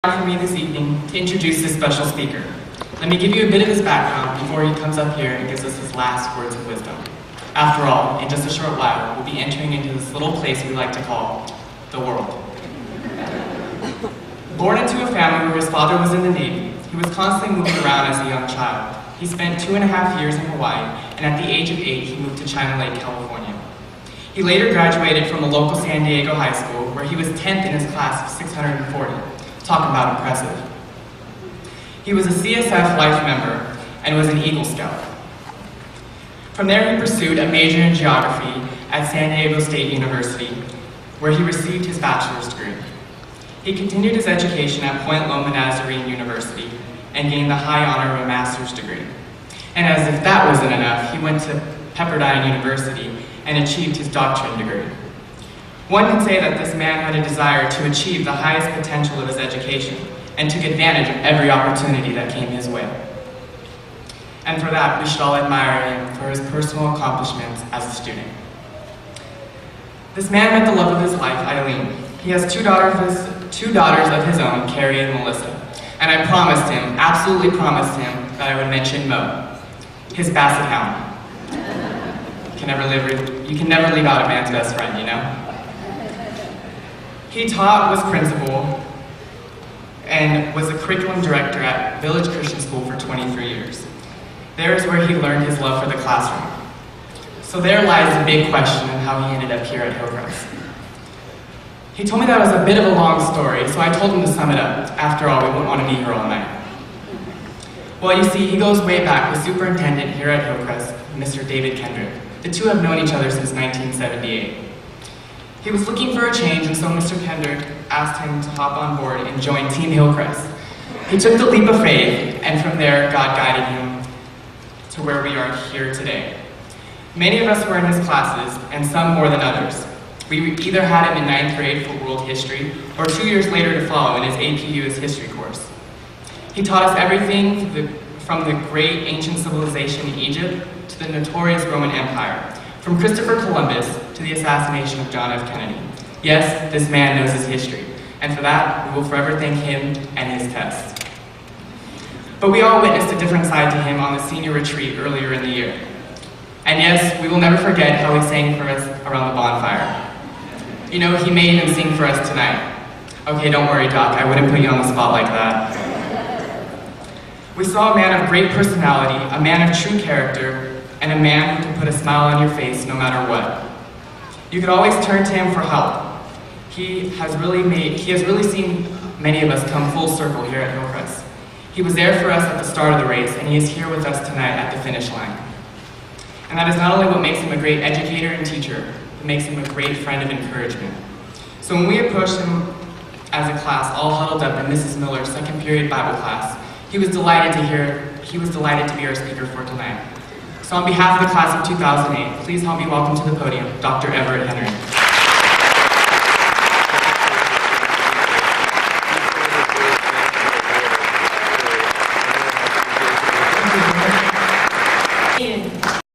For me this evening to introduce this special speaker. Let me give you a bit of his background before he comes up here and gives us his last words of wisdom. After all, in just a short while, we'll be entering into this little place we like to call the world. Born into a family where his father was in the Navy, he was constantly moving around as a young child. He spent 2.5 years in Hawaii, and at the age of 8, he moved to China Lake, California. He later graduated from a local San Diego high school, where he was 10th in his class of 640. Talk about impressive. He was a CSF Life member and was an Eagle Scout. From there, he pursued a major in geography at San Diego State University, where he received his bachelor's degree. He continued his education at Point Loma Nazarene University and gained the high honor of a master's degree. And as if that wasn't enough, he went to Pepperdine University and achieved his doctorate degree. One can say that this man had a desire to achieve the highest potential of his education and took advantage of every opportunity that came his way. And for that, we should all admire him for his personal accomplishments as a student. This man met the love of his life, Eileen. He has two daughters of his own, Carrie and Melissa. And I promised him, absolutely promised him, that I would mention Mo, his basset hound. You can never leave out a man's best friend, you know? He taught, was principal, and was a curriculum director at Village Christian School for 23 years. There is where he learned his love for the classroom. So there lies the big question of how he ended up here at Hillcrest. He told me that was a bit of a long story, so I told him to sum it up. After all, we wouldn't want to be here all night. Well, you see, he goes way back with superintendent here at Hillcrest, Mr. David Kendrick. The two have known each other since 1978. He was looking for a change, and so Mr. Kendrick asked him to hop on board and join Team Hillcrest. He took the leap of faith, and from there, God guided him to where we are here today. Many of us were in his classes, and some more than others. We either had him in 9th grade for world history, or 2 years later to follow in his AP US history course. He taught us everything from the great ancient civilization in Egypt to the notorious Roman Empire, from Christopher Columbus to the assassination of John F. Kennedy. Yes, this man knows his history, and for that, we will forever thank him and his tests. But we all witnessed a different side to him on the senior retreat earlier in the year. And yes, we will never forget how he sang for us around the bonfire. You know, he may even sing for us tonight. Okay, don't worry, Doc, I wouldn't put you on the spot like that. We saw a man of great personality, a man of true character, and a man who can put a smile on your face no matter what. You could always turn to him for help. He has really seen many of us come full circle here at Hillcrest. He was there for us at the start of the race, and he is here with us tonight at the finish line. And that is not only what makes him a great educator and teacher, it makes him a great friend of encouragement. So when we approached him as a class, all huddled up in Mrs. Miller's second period Bible class, he was delighted to be our speaker for tonight. So on behalf of the class of 2008, please help me welcome to the podium, Dr. Everett Henry.